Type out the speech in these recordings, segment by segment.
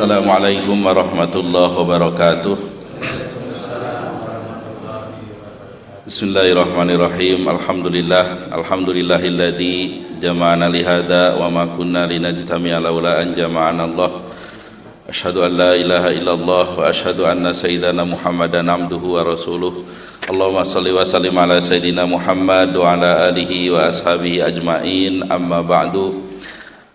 Assalamualaikum warahmatullahi wabarakatuh. Bismillahirrahmanirrahim. Alhamdulillahilladzi jama'ana lihada wa ma kunna linajtami'a laula an jama'ana Allah. Asyhadu an la ilaha illallah wa asyhadu anna sayyidana Muhammadan abduhu wa rasuluh. Allahumma shalli wa sallim ala sayyidina Muhammad wa ala alihi wa ashabihi ajmain. Amma ba'du.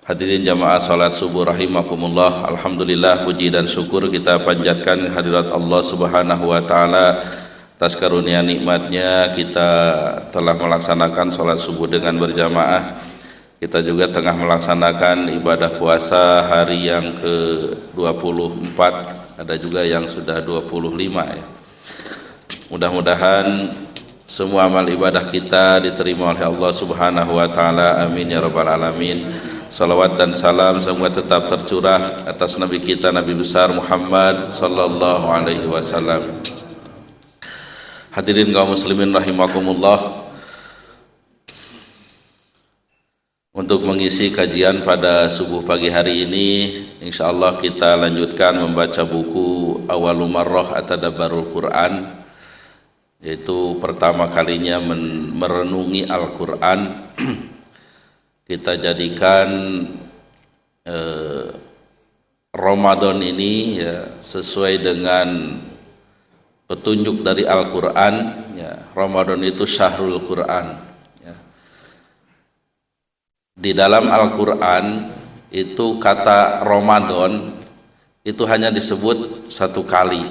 Hadirin jamaah salat subuh rahimakumullah. Alhamdulillah, puji dan syukur kita panjatkan hadirat Allah Subhanahu wa taala atas karunia nikmatnya kita telah melaksanakan salat subuh dengan berjamaah. Kita juga tengah melaksanakan ibadah puasa hari yang ke-24, ada juga yang sudah 25 ya. Mudah-mudahan semua amal ibadah kita diterima oleh Allah Subhanahu wa taala. Amin ya rabbal alamin. Salawat dan salam semoga tetap tercurah atas Nabi kita, Nabi besar Muhammad sallallahu alaihi wasallam. Hadirin kaum muslimin rahimakumullah, untuk mengisi kajian pada subuh pagi hari ini, insyaallah kita lanjutkan membaca buku Awwalul Marrah Atadabbarul Quran, yaitu pertama kalinya merenungi Al-Quran. Kita jadikan Ramadan ini ya, sesuai dengan petunjuk dari Al-Quran ya. Ramadan itu syahrul Quran ya. Di dalam Al-Quran itu kata Ramadan itu hanya disebut satu kali,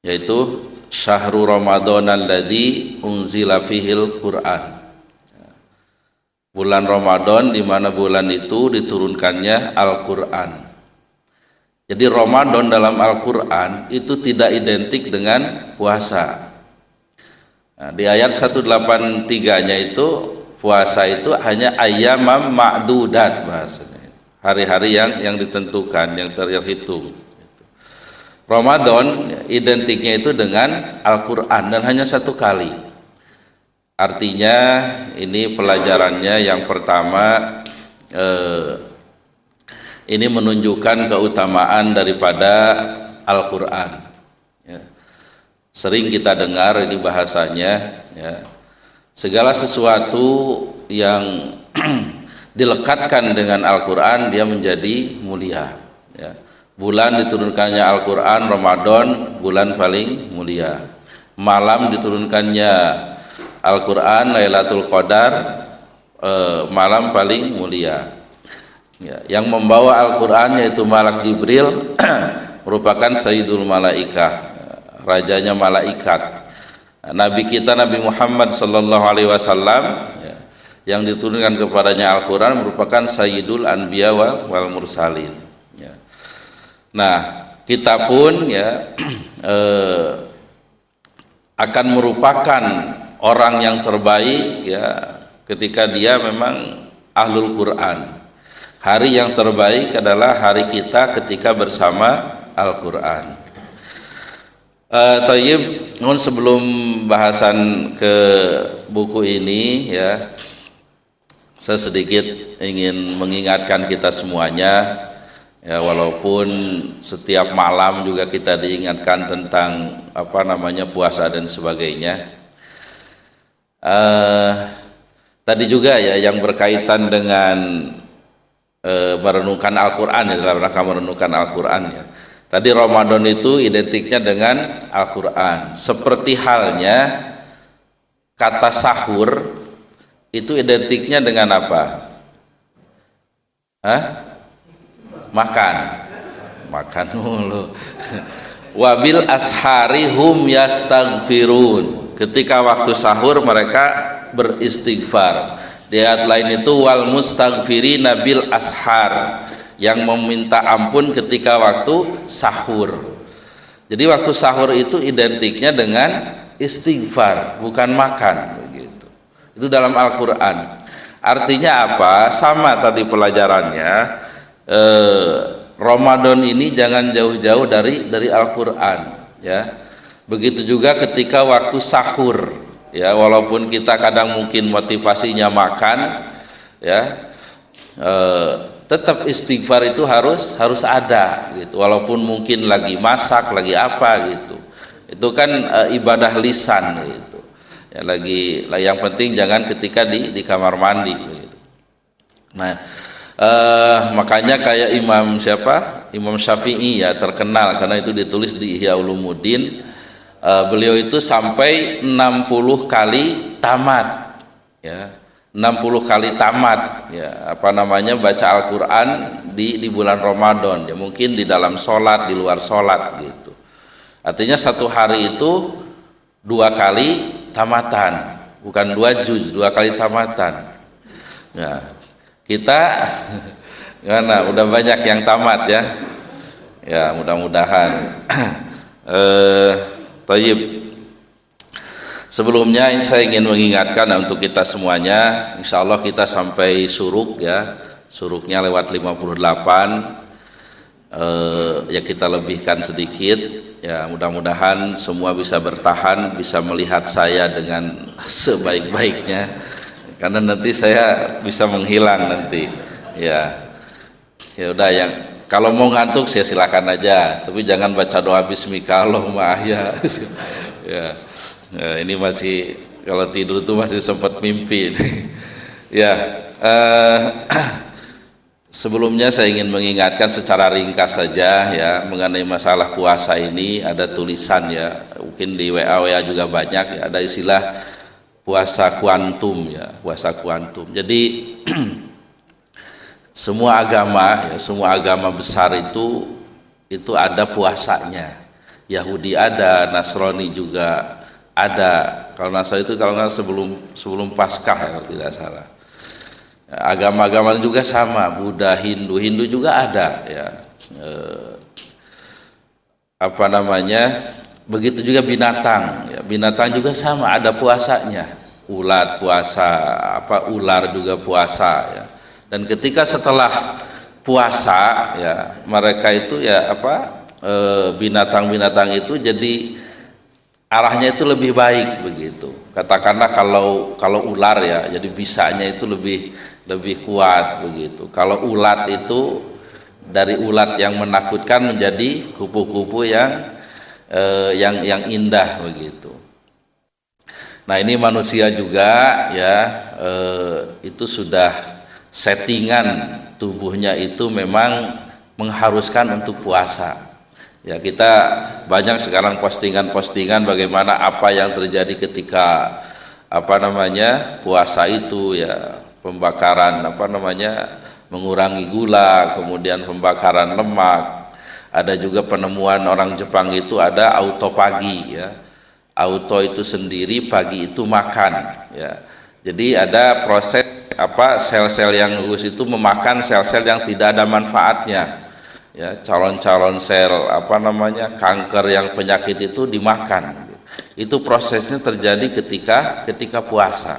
yaitu syahrul Ramadan alladzi unzila fihil Quran. Bulan Ramadan di mana bulan itu diturunkannya Al-Quran. Jadi Ramadan dalam Al-Quran itu tidak identik dengan puasa. Nah, di ayat 183-nya itu puasa itu hanya ayyamam ma'dudat bahasanya. Hari-hari yang ditentukan, yang terhitung. Ramadan identiknya itu dengan Al-Quran dan hanya satu kali. Artinya ini pelajarannya yang pertama, ini menunjukkan keutamaan daripada Al-Quran ya. Sering kita dengar ini bahasanya ya, segala sesuatu yang dilekatkan dengan Al-Quran dia menjadi mulia ya. Bulan diturunkannya Al-Quran, Ramadan bulan paling mulia. Malam diturunkannya Al-Quran, Lailatul Qadar, malam paling mulia ya. Yang membawa Al-Quran yaitu Malak Jibril merupakan Sayyidul Malaikah, rajanya malaikat. Nabi kita Nabi Muhammad sallallahu alaihi wasallam ya, yang diturunkan kepadanya Al-Quran merupakan Sayyidul Anbiya wal Mursalin ya. Nah, kita pun ya akan merupakan orang yang terbaik ya ketika dia memang ahlul Quran. Hari yang terbaik adalah hari kita ketika bersama Al-Quran. Tayyib, sebelum bahasan ke buku ini ya, saya sedikit ingin mengingatkan kita semuanya ya, walaupun setiap malam juga kita diingatkan tentang puasa dan sebagainya. Tadi juga ya yang berkaitan dengan merenungkan Al-Quran ya, dalam rangka merenungkan Al-Quran ya. Tadi Ramadan itu identiknya dengan Al-Quran. Seperti halnya kata sahur itu identiknya dengan apa? Makan dulu. Wabil ashari hum yastaghfirun. Ketika waktu sahur mereka beristighfar. Di ayat lain itu wal mustaghfirina bil ashar, yang meminta ampun ketika waktu sahur. Jadi waktu sahur itu identiknya dengan istighfar, bukan makan begitu. Itu dalam Al-Quran. Artinya apa? Sama tadi pelajarannya. Ramadan ini jangan jauh-jauh dari Al-Quran ya. Begitu juga ketika waktu sahur ya, walaupun kita kadang mungkin motivasinya makan ya, tetap istighfar itu harus ada gitu, walaupun mungkin lagi masak lagi apa gitu. Itu kan ibadah lisan gitu ya, yang penting jangan ketika di kamar mandi gitu. Nah makanya kayak Imam Syafi'i ya, terkenal karena itu ditulis di Ihya Ulumuddin. Beliau itu sampai 60 kali tamat ya, 60 kali tamat ya, baca Al-Quran di bulan Ramadan ya, mungkin di dalam sholat, di luar sholat gitu. Artinya satu hari itu 2 kali tamatan, bukan 2 juz, 2 kali tamatan ya. Kita gimana, udah banyak yang tamat ya, ya mudah-mudahan. Tayyib. Sebelumnya saya ingin mengingatkan untuk kita semuanya, insya Allah kita sampai suruk ya, suruknya lewat 58, ya kita lebihkan sedikit ya, mudah-mudahan semua bisa bertahan, bisa melihat saya dengan sebaik-baiknya, karena nanti saya bisa menghilang nanti ya. Ya udah, yang kalau mau ngantuk saya silakan aja, tapi jangan baca doa bismika Allahumma ahya. Ya. Ya, ini masih kalau tidur tuh masih sempat mimpi. Ya, sebelumnya saya ingin mengingatkan secara ringkas saja ya mengenai masalah puasa ini. Ada tulisan ya, mungkin di WA juga banyak ya, ada istilah puasa kuantum ya, puasa kuantum. Jadi semua agama besar itu ada puasanya. Yahudi ada, Nasrani juga ada. Kalau Nasrani itu kalau nggak sebelum Paskah ya, kalau tidak salah. Agama-agama juga sama, Buddha, Hindu juga ada ya. Begitu juga binatang ya, binatang juga sama, ada puasanya. Ulat puasa, ular juga puasa ya. Dan ketika setelah puasa ya, mereka itu ya binatang-binatang itu jadi arahnya itu lebih baik begitu. Katakanlah kalau ular ya, jadi bisanya itu lebih kuat begitu. Kalau ulat itu dari ulat yang menakutkan menjadi kupu-kupu yang indah begitu. Nah, ini manusia juga ya, itu sudah settingan tubuhnya itu memang mengharuskan untuk puasa. Ya, kita banyak sekarang postingan-postingan bagaimana apa yang terjadi ketika puasa itu ya, pembakaran mengurangi gula, kemudian pembakaran lemak. Ada juga penemuan orang Jepang itu ada auto pagi ya. Auto itu sendiri, pagi itu makan ya. Jadi ada proses sel-sel yang gugus itu memakan sel-sel yang tidak ada manfaatnya ya, calon-calon sel kanker yang penyakit itu dimakan. Itu prosesnya terjadi ketika puasa.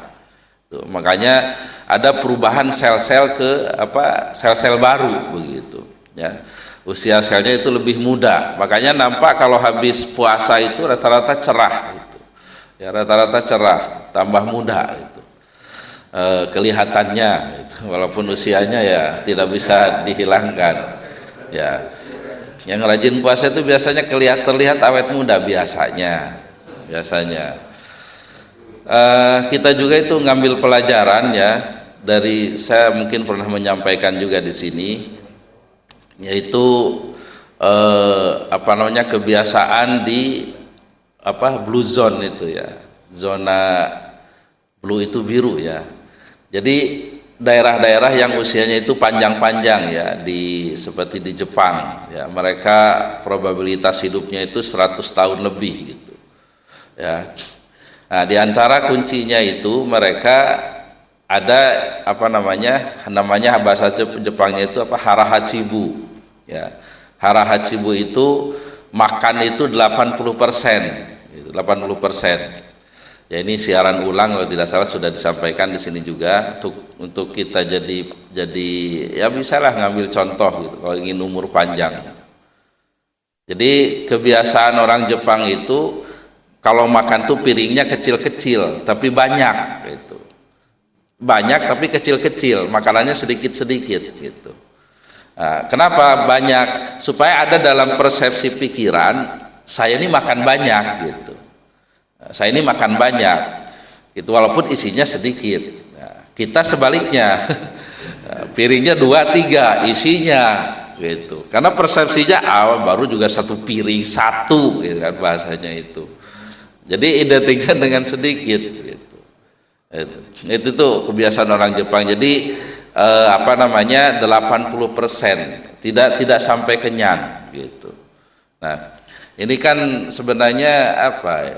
Tuh, makanya ada perubahan sel-sel ke sel-sel baru begitu ya. Usia selnya itu lebih muda, makanya nampak kalau habis puasa itu rata-rata cerah gitu ya, rata-rata cerah, tambah muda itu kelihatannya gitu. Walaupun usianya ya tidak bisa dihilangkan ya. Yang rajin puasa itu biasanya terlihat awet muda biasanya. Kita juga itu ngambil pelajaran ya dari, saya mungkin pernah menyampaikan juga di sini, yaitu kebiasaan di blue zone itu ya, zona blue itu biru ya. Jadi daerah-daerah yang usianya itu panjang-panjang ya, seperti di Jepang ya, mereka probabilitas hidupnya itu 100 tahun lebih gitu ya. Nah, di antara kuncinya itu mereka ada namanya bahasa Jepangnya itu harahachibu ya. Harahachibu itu makan itu 80%, gitu, 80%. Ya, ini siaran ulang kalau tidak salah sudah disampaikan di sini juga untuk kita jadi ya bisalah ngambil contoh gitu kalau ingin umur panjang. Jadi kebiasaan orang Jepang itu kalau makan tuh piringnya kecil-kecil tapi banyak gitu. Banyak tapi kecil-kecil, makanannya sedikit-sedikit gitu. Nah, kenapa banyak? Supaya ada dalam persepsi pikiran, saya ini makan banyak gitu. Saya ini makan banyak, gitu, walaupun isinya sedikit. Nah, kita sebaliknya, piringnya 2-3 isinya, gitu. Karena persepsinya baru juga satu piring satu, gitu kan bahasanya itu. Jadi identiknya dengan sedikit, gitu. Itu tuh kebiasaan orang Jepang. Jadi 80% tidak sampai kenyang gitu. Nah, ini kan sebenarnya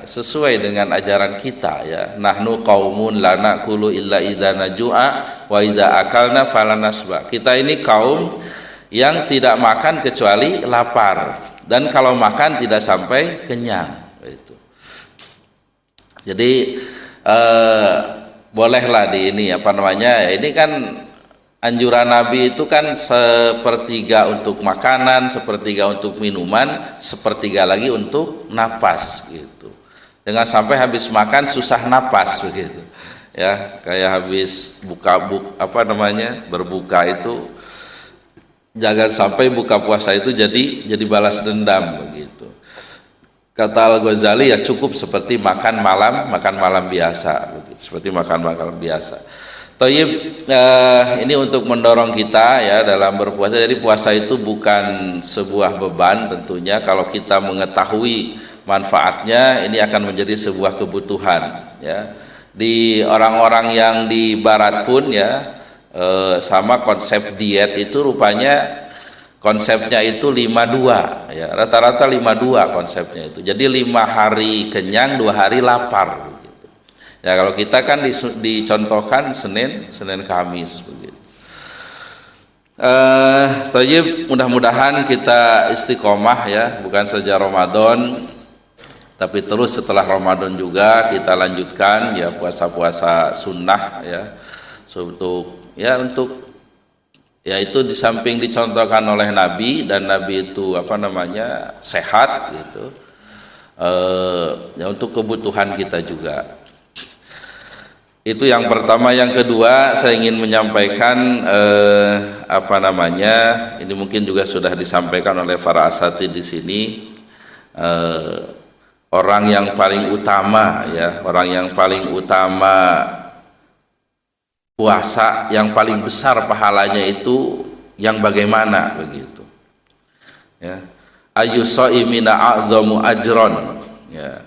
sesuai dengan ajaran kita ya. Nahnu qaumun la naqulu illa idza najua wa idza akalna falanasba. Kita ini kaum yang tidak makan kecuali lapar, dan kalau makan tidak sampai kenyang itu. Jadi bolehlah di ini ini kan anjuran Nabi itu kan 1/3 untuk makanan, 1/3 untuk minuman, 1/3 lagi untuk napas gitu. Jangan sampai habis makan susah napas begitu. Ya, kayak habis berbuka itu jangan sampai buka puasa itu jadi balas dendam begitu. Kata Al-Ghazali ya cukup seperti makan malam biasa begitu, seperti makan malam biasa. Thayyib, ini untuk mendorong kita ya dalam berpuasa. Jadi puasa itu bukan sebuah beban tentunya. Kalau kita mengetahui manfaatnya, ini akan menjadi sebuah kebutuhan ya. Di orang-orang yang di barat pun ya sama konsep diet itu rupanya konsepnya itu 5-2 ya. Rata-rata 5-2 konsepnya itu. Jadi 5 hari kenyang, 2 hari lapar. Ya, kalau kita kan dicontohkan Senin Kamis begitu. Thayyib, mudah-mudahan kita istiqomah ya, bukan saja Ramadan tapi terus setelah Ramadan juga kita lanjutkan ya puasa-puasa sunnah ya. Untuk itu di samping dicontohkan oleh Nabi, dan Nabi itu sehat gitu. Ya, untuk kebutuhan kita juga. Itu yang pertama. Yang kedua, saya ingin menyampaikan ini mungkin juga sudah disampaikan oleh para asatidz di sini. Orang yang paling utama puasa yang paling besar pahalanya itu yang bagaimana begitu. Ya. Ayyushaimina a'dhamu ajron. Ya.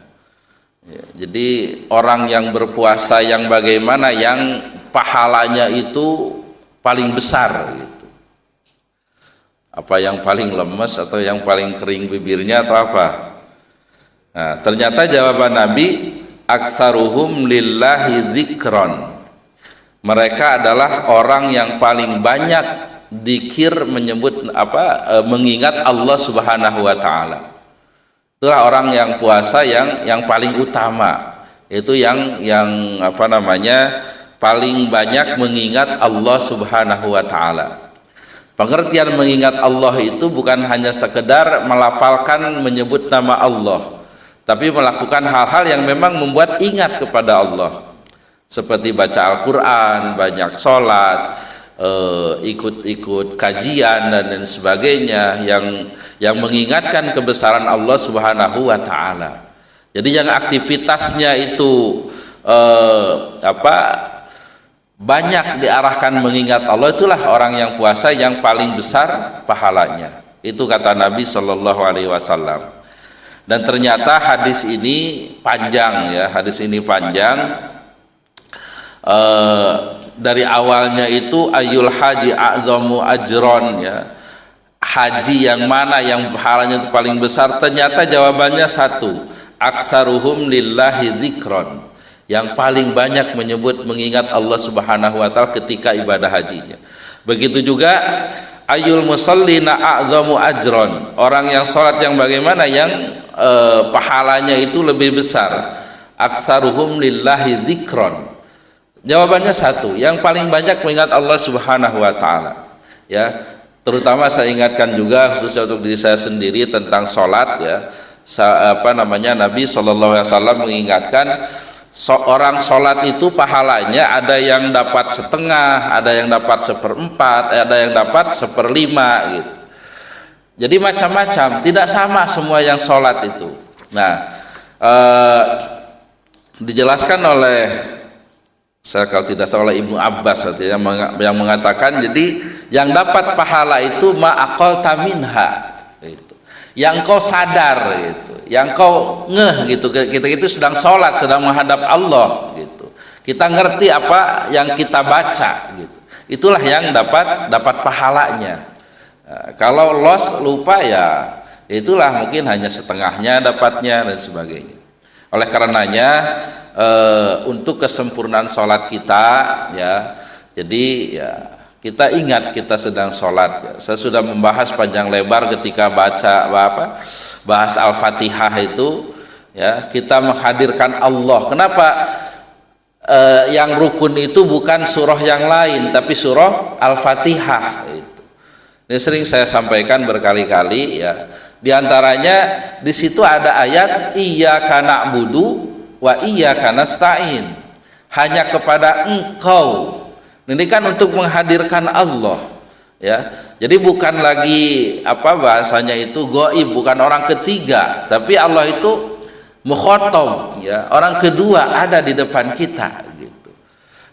Ya, jadi orang yang berpuasa yang bagaimana yang pahalanya itu paling besar gitu. Apa yang paling lemes atau yang paling kering bibirnya atau apa? Nah, ternyata jawaban Nabi aksaruhum lillahi dzikron. Mereka adalah orang yang paling banyak dzikir mengingat Allah Subhanahu wa taala. Itulah orang yang puasa yang paling utama, itu yang paling banyak mengingat Allah Subhanahu wa taala. Pengertian mengingat Allah itu bukan hanya sekedar melafalkan menyebut nama Allah, tapi melakukan hal-hal yang memang membuat ingat kepada Allah, seperti baca Al-Quran, banyak sholat, ikut kajian dan lain sebagainya yang mengingatkan kebesaran Allah Subhanahu wa taala. Jadi yang aktivitasnya itu banyak diarahkan mengingat Allah, itulah orang yang puasa yang paling besar pahalanya. Itu kata Nabi Shallallahu alaihi wasallam. Dan ternyata hadis ini panjang ya, dari awalnya itu ayul haji a'zamu ajron ya, haji yang mana yang pahalanya itu paling besar. Ternyata jawabannya satu, aksaruhum lillahi dzikron, yang paling banyak mengingat Allah Subhanahu wa taala ketika ibadah hajinya. Begitu juga ayul musallina a'zamu ajron, orang yang sholat yang bagaimana yang pahalanya itu lebih besar, aksaruhum lillahi dzikron. Jawabannya satu, yang paling banyak mengingat Allah Subhanahu wa taala. Ya, terutama saya ingatkan juga khususnya untuk diri saya sendiri tentang sholat ya. Nabi Shallallahu alaihi wasallam mengingatkan Orang sholat itu pahalanya ada yang dapat setengah, ada yang dapat seperempat, ada yang dapat seperlima gitu. Jadi macam-macam, tidak sama semua yang sholat itu. Nah, dijelaskan oleh, saya kalau tidak salah Ibnu Abbas yang mengatakan, jadi yang dapat pahala itu ma'aqalta minha, gitu. Yang kau sadar gitu, yang kau ngeh gitu, kita itu sedang sholat, sedang menghadap Allah gitu, kita ngerti apa yang kita baca gitu, itulah yang dapat pahalanya. Nah, kalau lupa ya itulah mungkin hanya setengahnya dapatnya dan sebagainya. Oleh karenanya untuk kesempurnaan sholat kita ya, jadi ya kita ingat kita sedang sholat. Saya sudah membahas panjang lebar ketika bahas Al-Fatihah itu ya, kita menghadirkan Allah. Kenapa yang rukun itu bukan surah yang lain tapi surah Al-Fatihah itu. Ini sering saya sampaikan berkali-kali ya. Di antaranya di situ ada ayat iyyaka na'budu wa iyyaka nasta'in. Hanya kepada Engkau. Ini kan untuk menghadirkan Allah ya. Jadi bukan lagi bahasanya itu gaib, bukan orang ketiga, tapi Allah itu mukhatab ya, orang kedua ada di depan kita gitu.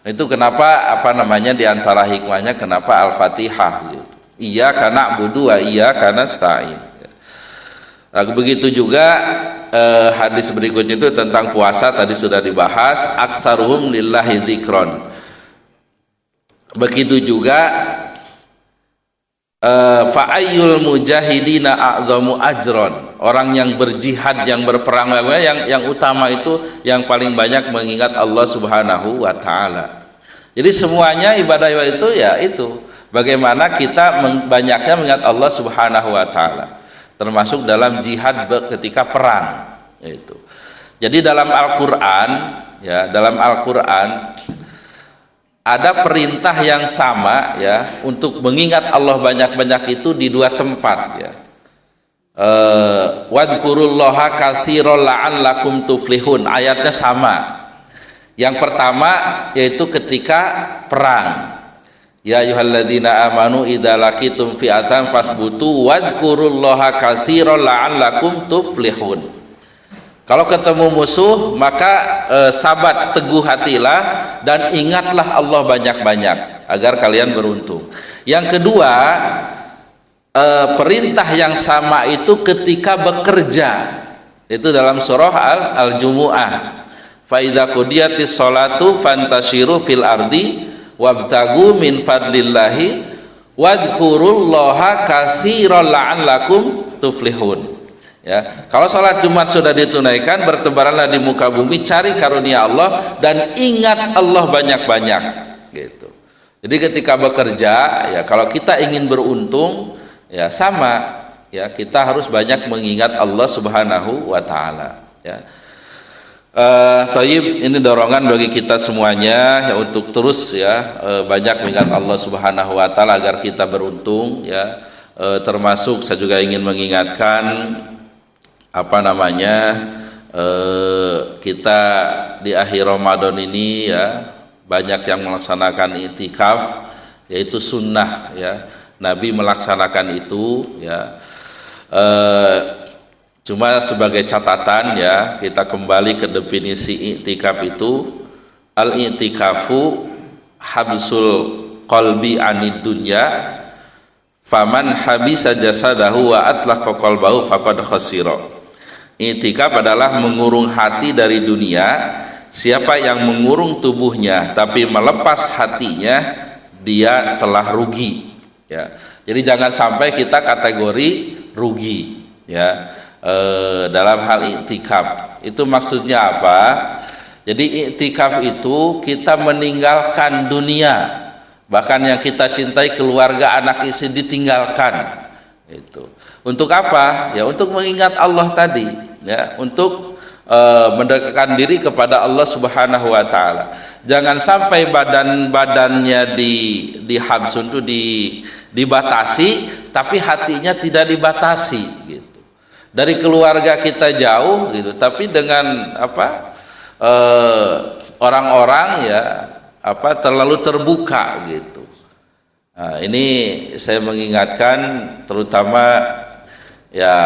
Itu kenapa di antara hikmahnya kenapa Al-Fatihah gitu. Iyyaka na'budu wa iyyaka nasta'in. Nah, begitu juga hadis berikutnya itu tentang puasa tadi sudah dibahas, aksaruhum lillahi dzikron. Begitu juga fa'ayyul mujahidina a'zamu ajron, orang yang berjihad, yang berperang, yang utama itu yang paling banyak mengingat Allah Subhanahu wa taala. Jadi semuanya ibadah itu ya itu bagaimana kita banyaknya mengingat Allah Subhanahu wa taala, termasuk dalam jihad ketika perang itu. Jadi dalam Al-Qur'an ya, dalam Al-Qur'an ada perintah yang sama ya untuk mengingat Allah banyak-banyak itu di dua tempat ya. Wadhkurullaha katsiran la'allakum tuflihun, ayatnya sama. Yang pertama yaitu ketika perang. Ya ayyuhalladzina amanu idza laqitum fi'atan fasbutu wadhkurullaha katsiran la'allakum tuflihun. Kalau ketemu musuh maka sabat, teguh hatilah dan ingatlah Allah banyak-banyak agar kalian beruntung. Yang kedua, perintah yang sama itu ketika bekerja, itu dalam surah Al-Jumu'ah. Fa idza qudiyatis sholatu fantashiru fil ardi wabtagu min fadlillahi wadhkurullaha katsiran la'allakum tuflihun. Ya, kalau sholat Jumat sudah ditunaikan, bertebaranlah di muka bumi, cari karunia Allah dan ingat Allah banyak-banyak gitu. Jadi ketika bekerja ya, kalau kita ingin beruntung ya sama ya, kita harus banyak mengingat Allah Subhanahu wa taala ya. Thayyib, ini dorongan bagi kita semuanya ya untuk terus ya banyak mengingat Allah Subhanahu wa taala agar kita beruntung ya. Termasuk saya juga ingin mengingatkan kita di akhir Ramadan ini ya banyak yang melaksanakan i'tikaf, yaitu sunnah ya, Nabi melaksanakan itu ya. Cuma sebagai catatan ya, kita kembali ke definisi i'tikaf itu, al-i'tikafu habsul qalbi anid dunya faman habisa jasadahu wa atlaqa qalbahu faqad khasira. I'tikaf adalah mengurung hati dari dunia. Siapa yang mengurung tubuhnya tapi melepas hatinya, dia telah rugi ya. Jadi jangan sampai kita kategori rugi ya dalam hal i'tikaf. Itu maksudnya apa? Jadi i'tikaf itu kita meninggalkan dunia, bahkan yang kita cintai, keluarga, anak istri, ditinggalkan. Itu untuk apa? Ya untuk mengingat Allah tadi ya, untuk mendekatkan diri kepada Allah Subhanahu wa taala. Jangan sampai badannya dihabsun itu dibatasi, tapi hatinya tidak dibatasi gitu. Dari keluarga kita jauh gitu, tapi dengan orang-orang ya terlalu terbuka gitu. Nah, ini saya mengingatkan terutama ya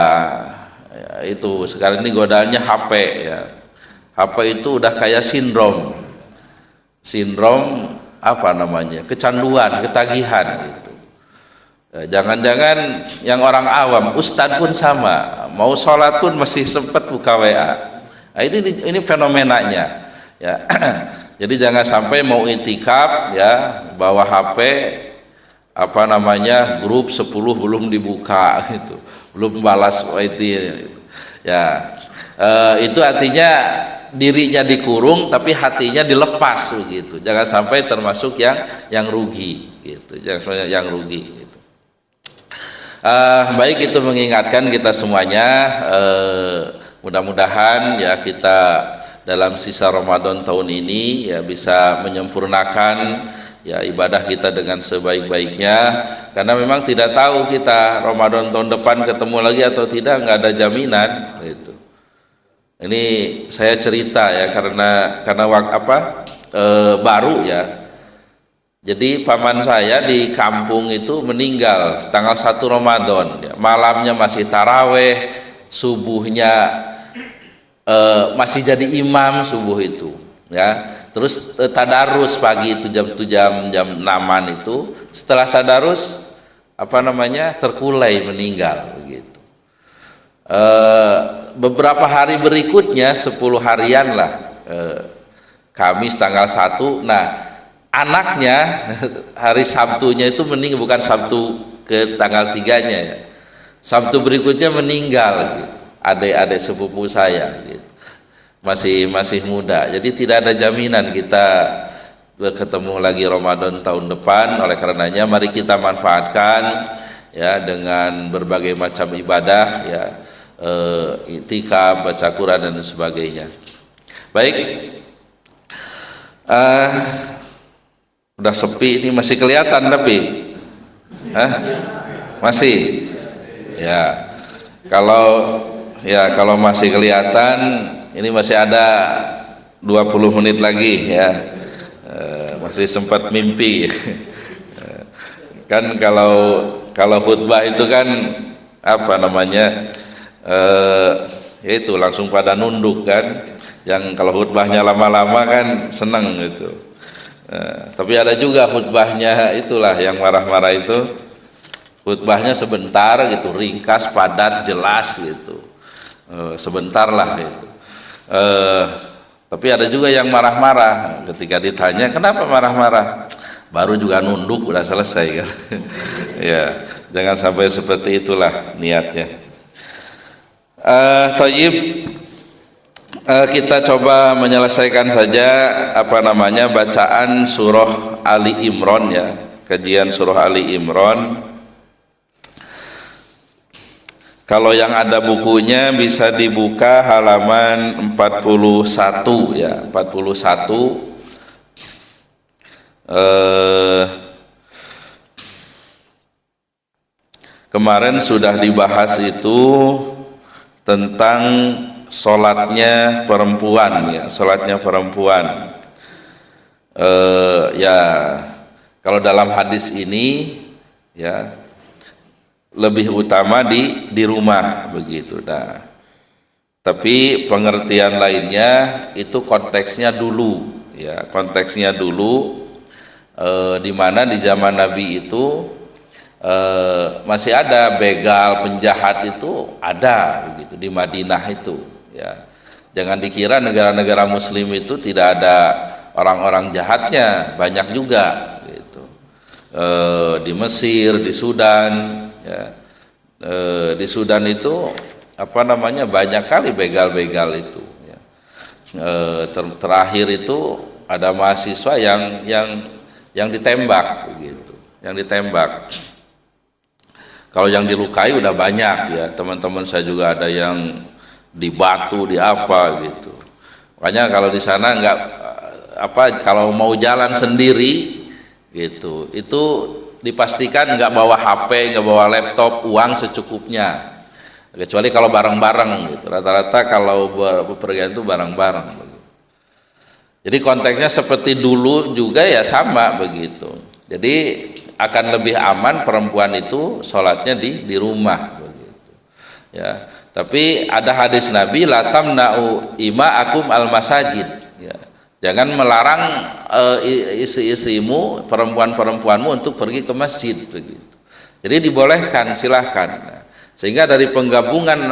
itu sekarang ini godaannya HP ya. HP itu udah kayak sindrom kecanduan, ketagihan gitu. Jangan-jangan yang orang awam, ustadz pun sama, mau sholat pun masih sempat buka WA. Nah, ini fenomenanya ya. Jadi jangan sampai mau itikaf ya bawa HP grup 10 belum dibuka gitu, belum balas itu ya. Itu artinya dirinya dikurung tapi hatinya dilepas begitu. Jangan sampai termasuk yang rugi gitu. Jangan sampai yang rugi gitu. Baik, itu mengingatkan kita semuanya, mudah-mudahan ya kita dalam sisa Ramadan tahun ini ya bisa menyempurnakan ya ibadah kita dengan sebaik-baiknya, karena memang tidak tahu kita Ramadan tahun depan ketemu lagi atau tidak, nggak ada jaminan gitu. Ini saya cerita ya karena baru ya. Jadi paman saya di kampung itu meninggal tanggal 1 Ramadan ya. Malamnya masih taraweh, subuhnya masih jadi imam subuh itu ya. Terus tadarus pagi itu jam 6-an itu. Setelah tadarus terkulai meninggal begitu. Beberapa hari berikutnya 10 harian lah, Kamis tanggal 1. Nah, anaknya hari Sabtunya itu meninggal, bukan Sabtu ke tanggal 3-nya ya. Sabtu berikutnya meninggal gitu. Adik-adik sepupu saya gitu. Masih muda. Jadi tidak ada jaminan kita bertemu lagi Ramadan tahun depan. Oleh karenanya mari kita manfaatkan ya dengan berbagai macam ibadah ya, itikaf, baca Quran dan sebagainya. Baik, udah sepi ini, masih kelihatan tapi masih ya. Kalau masih kelihatan, ini masih ada 20 menit lagi ya. Masih sempat mimpi. Kan kalau khutbah itu kan itu langsung pada nunduk kan. Yang kalau khutbahnya lama-lama kan senang gitu. Tapi ada juga khutbahnya itulah yang marah-marah itu. Khutbahnya sebentar gitu, ringkas, padat, jelas gitu. Sebentar lah gitu. Tapi ada juga yang marah-marah ketika ditanya kenapa marah-marah. Baru juga nunduk udah selesai kan. Ya, jangan sampai seperti itulah niatnya. Kita coba menyelesaikan saja bacaan surah Ali Imran ya, kajian surah Ali Imran. Kalau yang ada bukunya bisa dibuka halaman 41 ya, 41. Kemarin sudah dibahas itu tentang sholatnya perempuan ya, sholatnya perempuan. Ya kalau dalam hadis ini ya lebih utama di rumah begitu. Nah, tapi pengertian lainnya itu konteksnya dulu ya, konteksnya dulu di mana di zaman Nabi itu masih ada begal, penjahat itu ada begitu di Madinah itu ya. Jangan dikira negara-negara muslim itu tidak ada orang-orang jahatnya, banyak juga gitu. Di Mesir, di Sudan ya. Di Sudan itu banyak kali begal-begal itu ya. Terakhir itu ada mahasiswa yang ditembak begitu, yang ditembak. Kalau yang dilukai udah banyak ya, teman-teman saya juga ada yang dibatu, di apa gitu. Makanya kalau di sana kalau mau jalan sendiri gitu, itu dipastikan nggak bawa HP, nggak bawa laptop, uang secukupnya. Kecuali kalau bareng-bareng gitu. Rata-rata kalau bepergian itu bareng-bareng. Jadi konteksnya seperti dulu juga ya sama begitu. Jadi akan lebih aman perempuan itu sholatnya di rumah begitu. Ya. Tapi ada hadis Nabi, la tamna'u ima'akum al-masajid. Ya. Jangan melarang istri-istrimu, perempuan-perempuanmu untuk pergi ke masjid begitu. Jadi dibolehkan, silahkan. Nah, sehingga dari penggabungan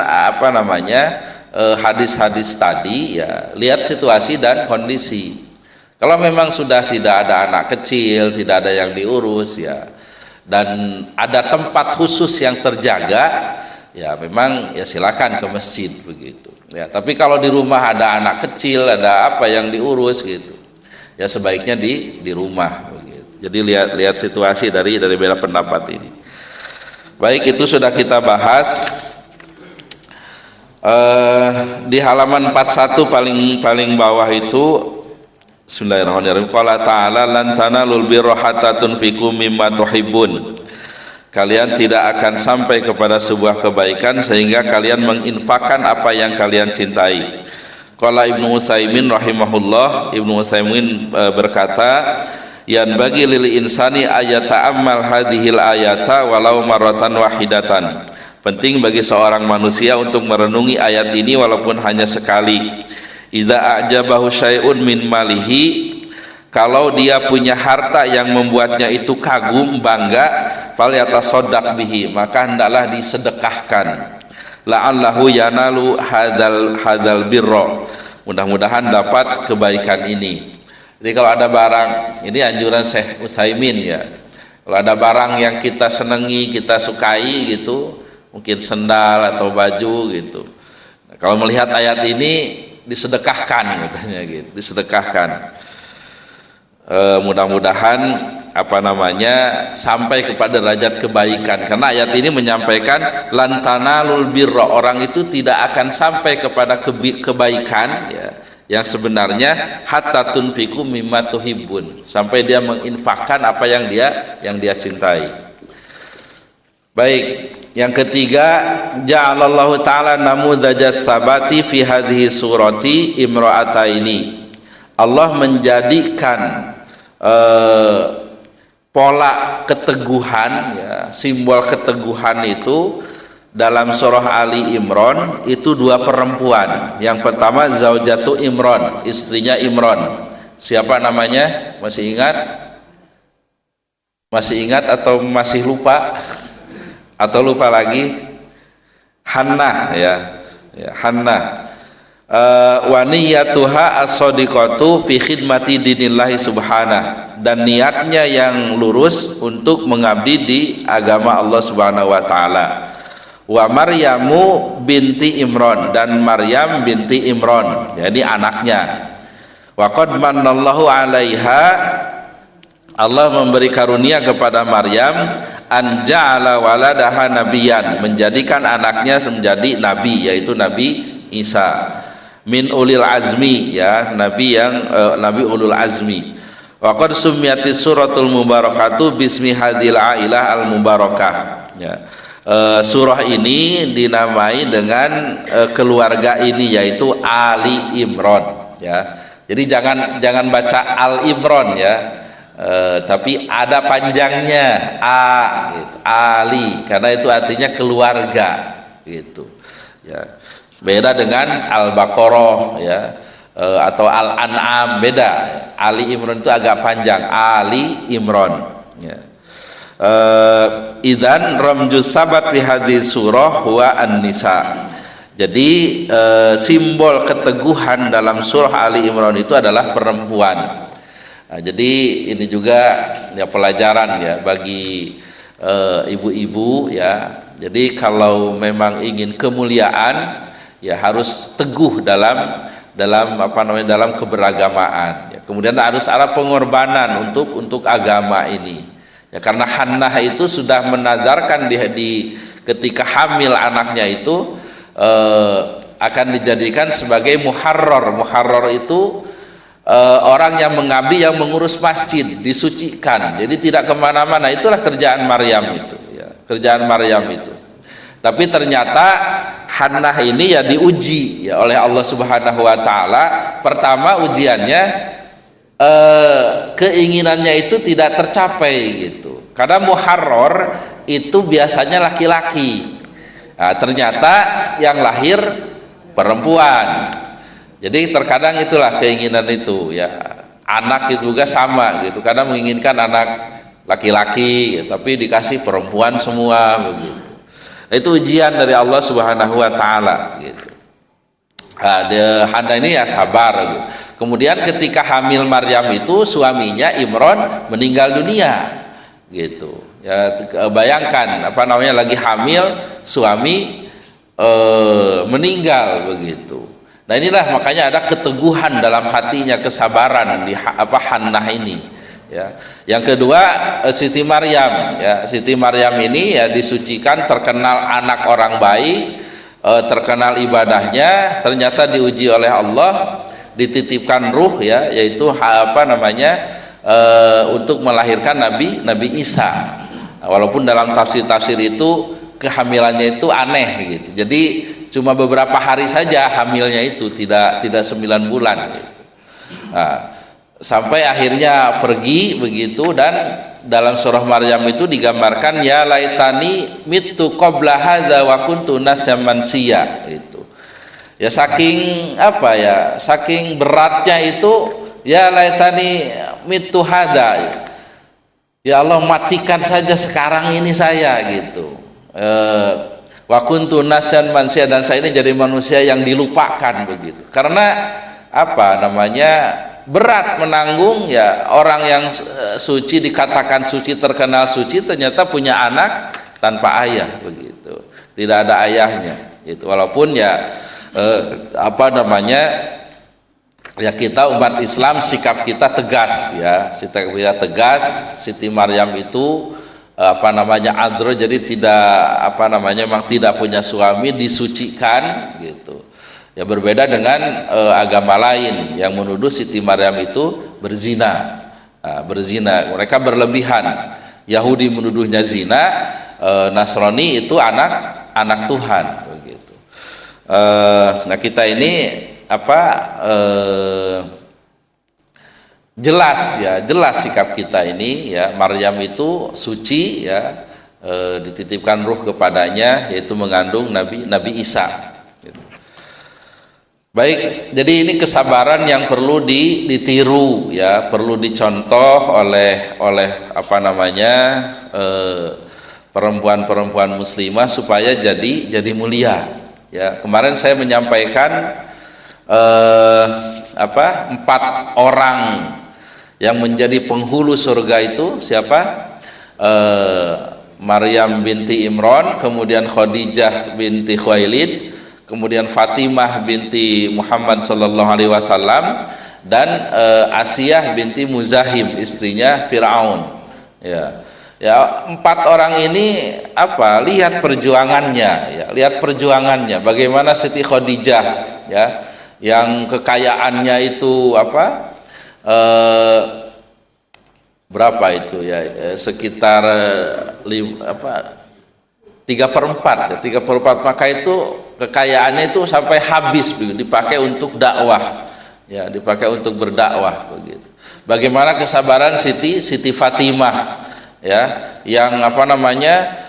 hadis-hadis tadi ya, lihat situasi dan kondisi. Kalau memang sudah tidak ada anak kecil, tidak ada yang diurus ya, dan ada tempat khusus yang terjaga ya, memang ya silakan ke masjid begitu ya. Tapi kalau di rumah ada anak kecil, ada apa yang diurus gitu ya, sebaiknya di rumah begitu. Jadi lihat situasi dari beda pendapat ini. Baik, itu sudah kita bahas. Di halaman 41 paling bawah itu, Bismillahirrahmanirrahim. Qala ta'ala lan tanalul birra hatta tunfiqu mimma tuhibbun. Kalian tidak akan sampai kepada sebuah kebaikan sehingga kalian menginfakkan apa yang kalian cintai. Qala Ibnu Utsaimin rahimahullah, Ibnu Utsaimin berkata, yan bagi lil insani ayata'ammal hadhil ayata walau marratan wahidatan. Penting bagi seorang manusia untuk merenungi ayat ini walaupun hanya sekali. Idza a'jabahu syai'un min malihi, kalau dia punya harta yang membuatnya itu kagum, bangga, falyatasaddaq bihi, maka hendaklah disedekahkan. La'allahu yanalu hadzal birra, mudah-mudahan dapat kebaikan ini. Jadi kalau ada barang, ini anjuran Syekh Utsaimin ya, kalau ada barang yang kita senangi, kita sukai gitu, mungkin sendal atau baju gitu, nah, kalau melihat ayat ini disedekahkan katanya gitu, disedekahkan. Mudah-mudahan sampai kepada derajat kebaikan, karena ayat ini menyampaikan lan tanalul birra, orang itu tidak akan sampai kepada kebaikan ya, yang sebenarnya hatta tunfiqu mimma tuhibbun, sampai dia menginfakkan apa yang dia cintai. Baik, yang ketiga, ja'alallahu ta'ala namudzajas sabati fi hadhihi surati imra'ataini. Allah menjadikan pola keteguhan ya, simbol keteguhan itu dalam surah Ali Imran itu dua perempuan. Yang pertama zaujatu Imran, istrinya Imran. Siapa namanya? Masih ingat? Masih ingat atau masih lupa? Atau lupa lagi? Hannah ya, Hannah. Wa niyatuha as-shadiqatu fi khidmati dinillahi subhanahu, dan niatnya yang lurus untuk mengabdi di agama Allah Subhanahu wa taala. Wa Maryamu binti Imran, dan Maryam binti Imran, jadi anaknya. Wa qad manallahu 'alaiha, Allah memberi karunia kepada Maryam, an ja'ala waladaha nabiyyan, menjadikan anaknya menjadi nabi, yaitu Nabi Isa. Min ulil azmi ya, nabi nabi ulul azmi. Wa qad summiyatis suratul mubarakatu bismi hadil ailah al mubarakah ya. Surah ini dinamai dengan keluarga ini, yaitu Ali Imran ya. Jadi jangan baca Al Imran ya, tapi ada panjangnya gitu, Ali, karena itu artinya keluarga gitu ya. Beda dengan Al-Baqarah ya, atau Al-An'am, beda. Ali Imran itu agak panjang, Ali Imran ya. Idzan ramjus sabat fi hadhihi surah huwa an-nisa. Jadi simbol keteguhan dalam surah Ali Imran itu adalah perempuan. Nah, jadi ini juga ya pelajaran ya bagi ibu-ibu ya. Jadi kalau memang ingin kemuliaan ya harus teguh dalam keberagamaan ya. Kemudian harus ada pengorbanan untuk agama ini ya, karena Hannah itu sudah menazarkan di ketika hamil anaknya itu akan dijadikan sebagai muharrar. Muharrar itu orang yang mengabdi, yang mengurus masjid, disucikan, jadi tidak kemana-mana. Itulah kerjaan Maryam itu ya, kerjaan Maryam itu. Tapi ternyata Hannah ini ya diuji ya oleh Allah Subhanahu wa taala. Pertama ujiannya keinginannya itu tidak tercapai gitu. Karena muharrar itu biasanya laki-laki. Nah, ternyata yang lahir perempuan. Jadi terkadang itulah keinginan itu ya. Anak itu juga sama gitu. Kadang menginginkan anak laki-laki ya, tapi dikasih perempuan semua begitu. Itu ujian dari Allah Subhanahu wa taala gitu. Handa ini ya sabar gitu. Kemudian ketika hamil Maryam itu suaminya Imran meninggal dunia gitu. Ya bayangkan apa namanya lagi hamil suami meninggal begitu. Nah inilah makanya ada keteguhan dalam hatinya, kesabaran di Hannah ini ya. Yang kedua Siti Maryam ya. Siti Maryam ini ya disucikan, terkenal anak orang baik, terkenal ibadahnya, ternyata diuji oleh Allah, dititipkan ruh ya, yaitu apa namanya untuk melahirkan Nabi Isa. Walaupun dalam tafsir-tafsir itu kehamilannya itu aneh gitu. Jadi cuma beberapa hari saja hamilnya itu, tidak 9 bulan gitu. Nah, sampai akhirnya pergi begitu, dan dalam surah Maryam itu digambarkan ya laitani mitu qabla hadza wa kuntu nasyan mansiya itu. Ya saking apa ya, saking beratnya itu ya laitani mitu hadza. Ya Allah matikan saja sekarang ini saya gitu. Wa kuntu nasyan mansiyah, dan saya ini jadi manusia yang dilupakan begitu. Karena apa namanya berat menanggung ya, orang yang suci dikatakan suci, terkenal suci, ternyata punya anak tanpa ayah begitu, tidak ada ayahnya gitu. Walaupun ya apa namanya ya, kita umat Islam sikap kita tegas ya, sikap kita tegas. Siti Maryam itu apa namanya adro, jadi tidak apa namanya memang tidak punya suami, disucikan gitu ya. Berbeda dengan agama lain yang menuduh Siti Maryam itu berzina. Berzina, mereka berlebihan. Yahudi menuduhnya zina, Nasrani itu anak Tuhan begitu. Nah kita ini apa jelas ya, jelas sikap kita ini ya. Maryam itu suci ya, dititipkan ruh kepadanya, yaitu mengandung Nabi Isa gitu. Baik, jadi ini kesabaran yang perlu ditiru ya, perlu dicontoh oleh apa namanya perempuan-perempuan muslimah supaya jadi mulia ya. Kemarin saya menyampaikan 4 orang yang menjadi penghulu surga itu siapa? Maryam binti Imran, kemudian Khadijah binti Khuwailid, kemudian Fatimah binti Muhammad sallallahu alaihi wasallam, dan Asiyah binti Muzahim, istrinya Firaun. Ya. Ya, 4 orang ini apa? Lihat perjuangannya ya, lihat perjuangannya. Bagaimana Siti Khadijah ya, yang kekayaannya itu apa? Berapa itu ya, sekitar 3/4 ya, 3/4, maka itu kekayaannya itu sampai habis begitu, dipakai untuk dakwah ya, dipakai untuk berdakwah begitu. Bagaimana kesabaran Siti Fatimah ya, yang apa namanya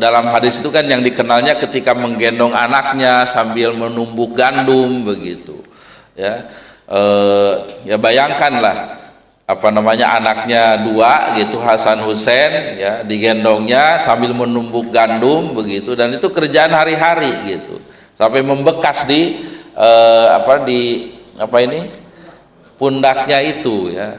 dalam hadis itu kan yang dikenalnya ketika menggendong anaknya sambil menumbuk gandum begitu ya. Ya bayangkanlah apa namanya anaknya 2 gitu, Hasan Husain ya, digendongnya sambil menumbuk gandum begitu, dan itu kerjaan hari-hari gitu, sampai membekas di pundaknya itu ya.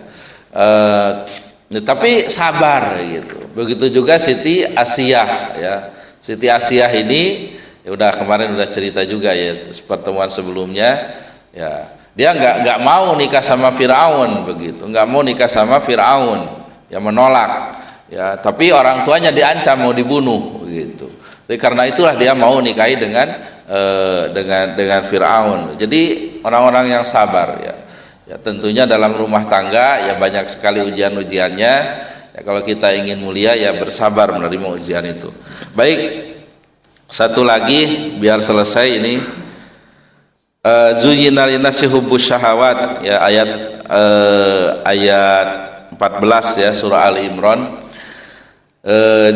Tapi sabar gitu. Begitu juga Siti Asiyah ya. Siti Asiyah ini ya udah kemarin udah cerita juga ya, pertemuan sebelumnya ya. Dia nggak mau nikah sama Firaun begitu, nggak mau nikah sama Firaun, ya menolak ya. Tapi orang tuanya diancam mau dibunuh begitu. Jadi karena itulah dia mau nikahi dengan Firaun. Jadi orang-orang yang sabar ya. Ya tentunya dalam rumah tangga ya banyak sekali ujian-ujiannya. Ya, kalau kita ingin mulia ya bersabar menerima ujian itu. Baik, satu lagi biar selesai ini. Zuyyina linnasi hubbus syahawat ya, ayat ayat 14 ya, surah Ali Imran.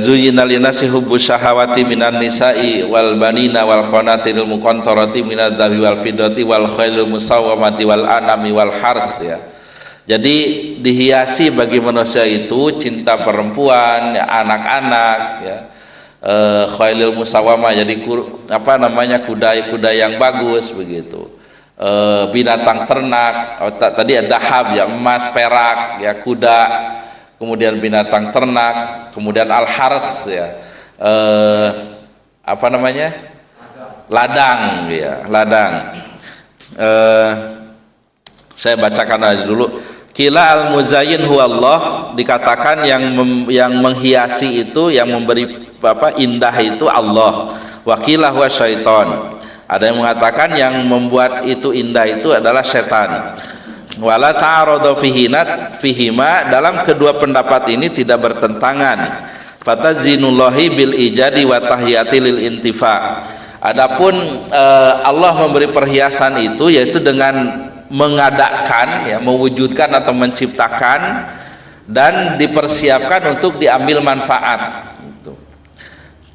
Zuyyina linnasi hubbus syahawati minan nisa'i wal banina wal qanatiril muqantarati minadz dzahabi wal fiddati wal khailil musawwamati wal anami wal hars ya. Jadi dihiasi bagi manusia itu cinta perempuan, ya, anak-anak ya. Khailil musawwamah, jadi kuda-kuda yang bagus begitu. Binatang ternak, tadi ada dahab ya, emas, perak ya, kuda, kemudian binatang ternak, kemudian al-hars ya, ladang ya, ladang. Saya bacakan aja dulu. Kila al-muzayyin huwa Allah, dikatakan yang menghiasi itu, yang memberi indah itu Allah. Wakilah huwa syaiton, ada yang mengatakan yang membuat itu indah itu adalah setan. Wala ta'arada fihima, dalam kedua pendapat ini tidak bertentangan. Fatazinullahi bil ijadi wa tahiyati lil intifa. Adapun Allah memberi perhiasan itu yaitu dengan mengadakan ya, mewujudkan atau menciptakan dan dipersiapkan untuk diambil manfaat.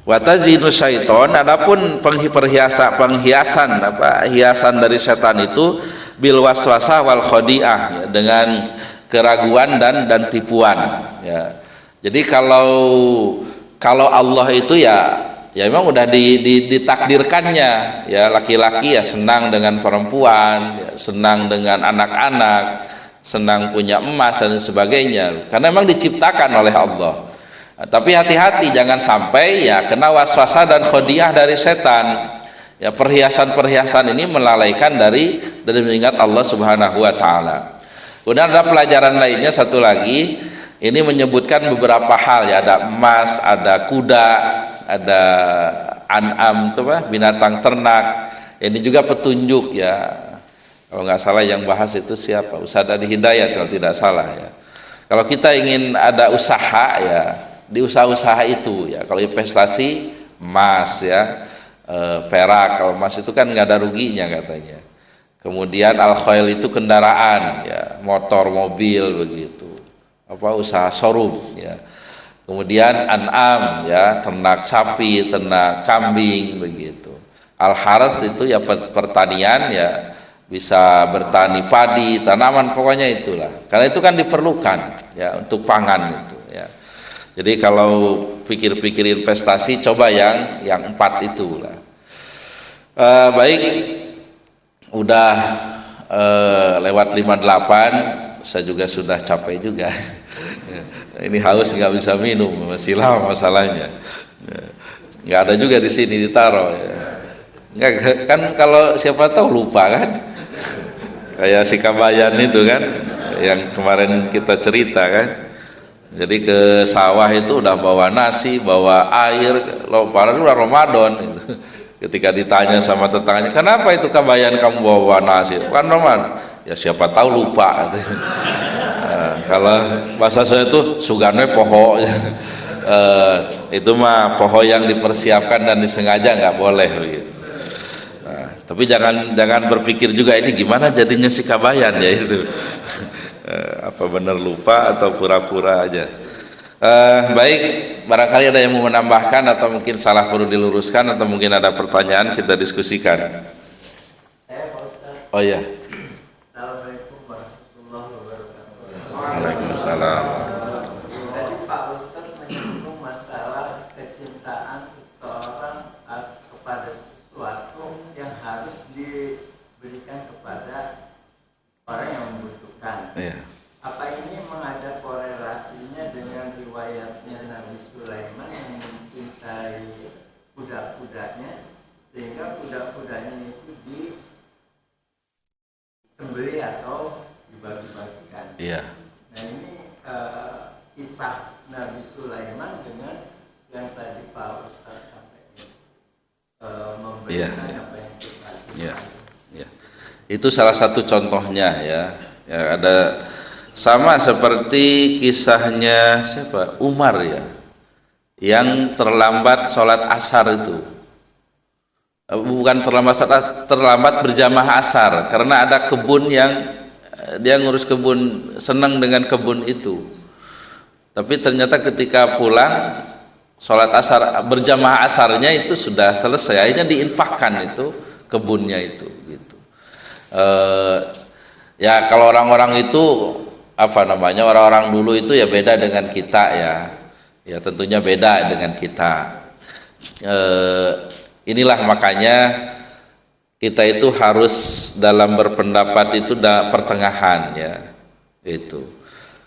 Wa tazinu syaiton, adapun hiasan dari setan itu bil waswasah wal khodi'ah ya, dengan keraguan dan tipuan ya. Jadi kalau Allah itu ya memang udah ditakdirkannya ya, laki-laki ya senang dengan perempuan ya, senang dengan anak-anak, senang punya emas dan sebagainya, karena memang diciptakan oleh Allah. Nah, tapi hati-hati jangan sampai ya kena waswasah dan khodi'ah dari setan. Ya, perhiasan-perhiasan ini melalaikan dari mengingat Allah Subhanahu wa taala. Kemudian ada pelajaran lainnya satu lagi, ini menyebutkan beberapa hal ya, ada emas, ada kuda, ada an'am binatang ternak. Ini juga petunjuk ya. Kalau nggak salah yang bahas itu siapa? Ustaz Adi Hidayat kalau tidak salah ya. Kalau kita ingin ada usaha ya, di usaha-usaha itu ya, kalau investasi emas ya, perak, kalau emas itu kan nggak ada ruginya katanya. Kemudian al-khail itu kendaraan ya, motor, mobil begitu, usaha showroom ya. Kemudian an'am ya, ternak sapi, ternak kambing begitu. Al-haras itu ya pertanian ya, bisa bertani padi, tanaman, pokoknya itulah, karena itu kan diperlukan ya untuk pangan itu ya. Jadi kalau pikir-pikir investasi, coba yang 4 itulah. Baik, udah lewat 58, saya juga sudah capek juga. Ini haus nggak bisa minum, masih lama masalahnya. Nggak ada juga di sini ditaruh. Nggak kan, kalau siapa tahu lupa kan, kayak si Kabayan itu kan, yang kemarin kita cerita kan. Jadi ke sawah itu udah bawa nasi, bawa air, padahal udah Ramadan gitu. Ketika ditanya sama tetangganya, kenapa itu Kabayan kamu bawa nasi? Kan Ramadan. Ya siapa tahu lupa. Nah, kalau bahasa saya itu sugane poho. Itu mah poho yang dipersiapkan dan disengaja, nggak boleh begitu. Nah, tapi jangan berpikir juga ini gimana jadinya si Kabayan ya itu. Apa benar lupa atau pura-pura aja. Baik, barangkali ada yang mau menambahkan atau mungkin salah perlu diluruskan atau mungkin ada pertanyaan, kita diskusikan. Oh ya. Assalamualaikum warahmatullahi wabarakatuh. Waalaikumsalam. Tadi Pak Ustaz menyinggung masalah kecintaan seseorang kepada sesuatu yang harus diberikan kepada orang yang membutuhkan. Iya. Apa ini ada korelasinya dengan riwayatnya Nabi Sulaiman yang mencintai kuda-kudanya, sehingga kuda-kudanya itu disembelih atau dibagi-bagikan? Iya. Nah ini kisah Nabi Sulaiman dengan yang tadi Pak Ustaz sampaikan, memberikan apa yang kita Iya. Iya. Itu salah satu contohnya ya. Ya, ada sama seperti kisahnya siapa? Umar ya, yang terlambat sholat asar itu. Bukan terlambat sholat, terlambat berjamaah asar karena ada kebun yang dia ngurus kebun, senang dengan kebun itu. Tapi ternyata ketika pulang sholat asar berjamaah asarnya itu sudah selesai, akhirnya diinfakkan itu kebunnya itu gitu. Ya kalau orang-orang itu apa namanya, orang-orang dulu itu ya beda dengan kita ya tentunya beda dengan kita. Inilah makanya kita itu harus dalam berpendapat itu pertengahan ya itu.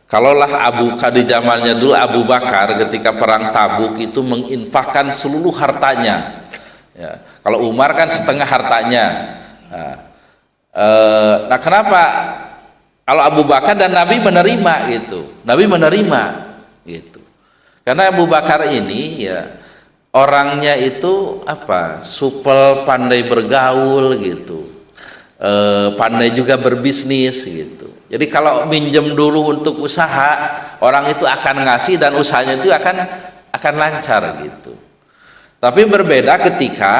Kalaulah di zamannya dulu Abu Bakar ketika perang Tabuk itu menginfakkan seluruh hartanya ya. Kalau Umar kan setengah hartanya. Nah kenapa kalau Abu Bakar dan Nabi menerima gitu, Nabi menerima gitu, karena Abu Bakar ini ya orangnya itu apa, supel, pandai bergaul gitu, pandai juga berbisnis gitu. Jadi kalau minjem dulu untuk usaha, orang itu akan ngasih dan usahanya itu akan lancar gitu. Tapi berbeda ketika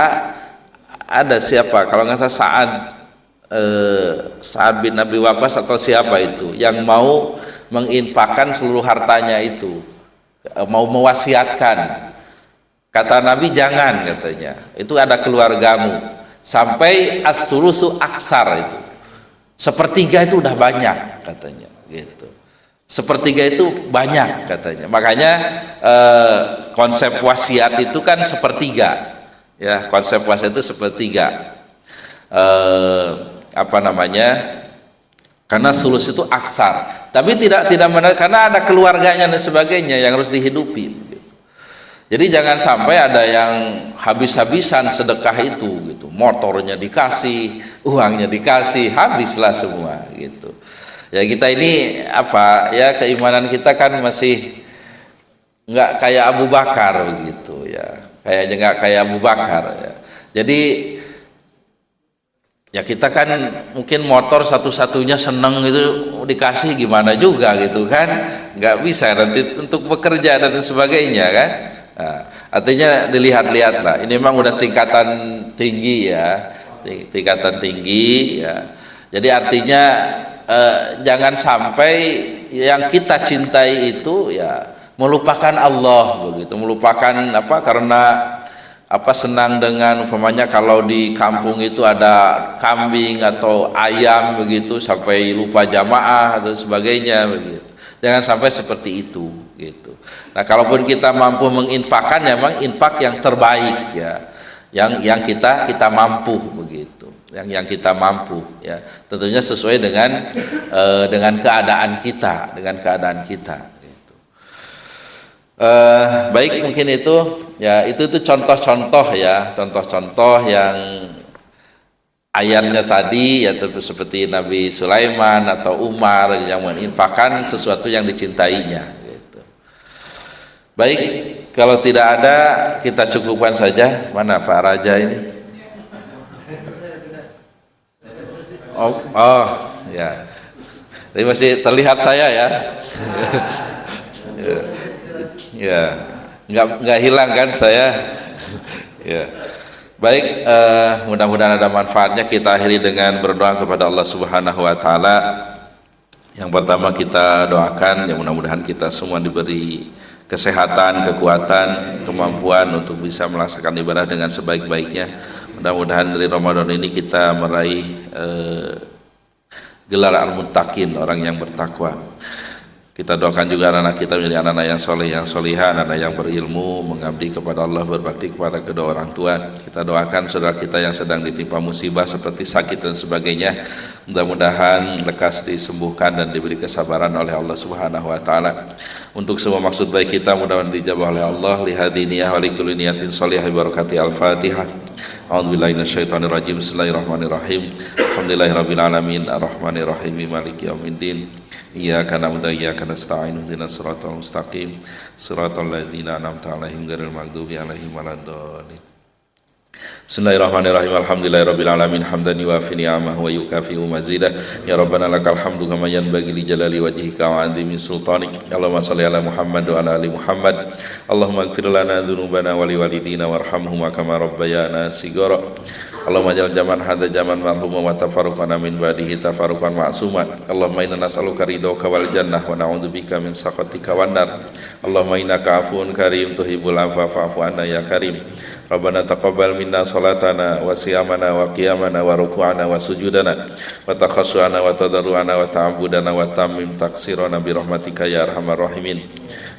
ada siapa, kalau nggak salah Sa'ad bin Abi Waqqas atau siapa itu yang mau menginfakkan seluruh hartanya itu, mau mewasiatkan. Kata Nabi jangan, katanya, itu ada keluargamu, sampai as-sulusu aksar itu, sepertiga itu udah banyak katanya gitu. Sepertiga itu banyak katanya. Makanya konsep wasiat itu kan sepertiga ya, konsep wasiat itu sepertiga. Apa namanya, karena sulus itu aksar, tapi tidak karena ada keluarganya dan sebagainya yang harus dihidupi gitu. Jadi jangan sampai ada yang habis-habisan sedekah itu gitu, motornya dikasih, uangnya dikasih, habislah semua gitu. Ya kita ini apa ya, keimanan kita kan masih nggak kayak Abu Bakar begitu ya, kayaknya nggak kayak Abu Bakar ya. Jadi ya kita kan mungkin motor satu-satunya seneng itu dikasih gimana juga gitu kan, nggak bisa nanti untuk bekerja dan sebagainya kan. Nah, artinya dilihat-lihat lah, ini memang udah tingkatan tinggi ya, tingkatan tinggi ya. Jadi artinya jangan sampai yang kita cintai itu ya melupakan Allah begitu, melupakan apa, karena apa, senang dengan umpamanya kalau di kampung itu ada kambing atau ayam begitu sampai lupa jamaah atau sebagainya begitu. Jangan sampai seperti itu gitu. Nah kalaupun kita mampu menginfakkan, ya memang infak yang terbaik ya, yang kita mampu begitu, yang kita mampu ya, tentunya sesuai dengan keadaan kita, gitu. Baik, mungkin itu ya, itu contoh-contoh ya, contoh-contoh yang ayatnya tadi ya, seperti Nabi Sulaiman atau Umar yang menginfakkan sesuatu yang dicintainya gitu. Baik, kalau tidak ada kita cukupkan saja. Mana Pak Raja ini? Oh ya, ini masih terlihat saya ya. Ya, nggak hilang kan saya ya. Baik, mudah-mudahan ada manfaatnya. Kita akhiri dengan berdoa kepada Allah Subhanahu wa taala. Yang pertama kita doakan ya, mudah-mudahan kita semua diberi kesehatan, kekuatan, kemampuan untuk bisa melaksanakan ibadah dengan sebaik-baiknya. Mudah-mudahan dari Ramadan ini kita meraih gelar al-muttaqin, orang yang bertakwa. Kita doakan juga anak-anak kita menjadi anak-anak yang soleh, yang solihah, anak-anak yang berilmu, mengabdi kepada Allah, berbakti kepada kedua orang tua. Kita doakan saudara kita yang sedang ditimpa musibah seperti sakit dan sebagainya, mudah-mudahan lekas disembuhkan dan diberi kesabaran oleh Allah Subhanahu wa taala. Untuk semua maksud baik kita mudah-mudahan dijabah oleh Allah. Lihadi niyah wa likulli niyatin shalihah barakati al-Fatihah. A'udzubillahi minasyaitonir rajim. Bismillahirrahmanirrahim. Alhamdulillahirabbil alamin arrahmanirrahim maliki yaumiddin. Iyyaka na'budu wa iyyaka nasta'in ihdinas siratal mustaqim siratal ladzina an'amta 'alaihim ghairil maghdubi 'alaihim waladdallin. Bismillahirrahmanirrahim. Alhamdulillahirabbil alamin hamdan yuwafi ni'amahu wa yukafi'u mazidah. Ya rabbana lakal hamdu kama yanbaghi li jalali wajhika wa 'azimi sultanik. Allahumma shalli ala Muhammad wa ala ali Muhammad. Allahumma ighfir lana dzunubana wa liwalidina warhamhum kama rabbayana shighara. Allahumma jal zaman hadza zaman marhuma wa tafarruqana min ba'dihi tafarruqan ma'suma. Allahumma inna nas'aluka ridhaka wal jannah wa na'udzubika min sakhatika wan nar. Allahumma innaka afuwun karim tuhibbul afwa fa'fu anna ya karim. Rabbana taqabbal minna salatana wa siyamana wa qiyamana wa ruku'ana wa sujudana wa takhassuana wa tadarruana wa ta'abbudana wa tammim taksirana bi rahmatika ya arhamar rahimin.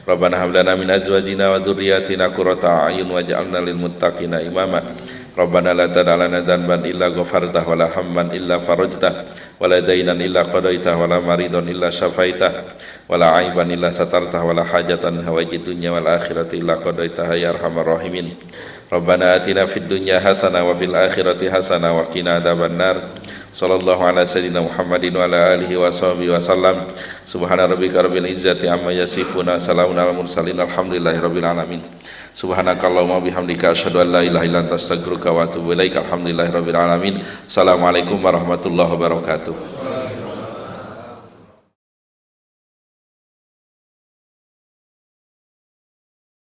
Rabbana hab lana min azwajina wa dhurriyyatina qurrata a'yun waj'alna lil muttaqina imama. Rabbana la tad'alana dhanban illa ghafartah wa la hamman illa farajtah wa la daynan illa qadaitah wa la maridan illa syafaitah wa la aiban illa satartah wa la hajatan hawaijid dunya wal akhirati illa qadaitah ya arhamar rahimin. Rabbana atina fid dunya hasanah wa fil akhirati hasanah wa qina adzabannar. Sallallahu ala sayyidina Muhammadin wa ala alihi wa sahbihi wa sallam. Subhana rabbika rabbil izzati amma yasifuna, salamun alal mursalin, alhamdulillahi rabbil alamin. Subhanakallahumma bihamdika asyhadu an la ilaha illa anta astaghfiruka wa atubu ilaik. Alhamdulillahi rabbil alamin. Assalamualaikum warahmatullahi wabarakatuh.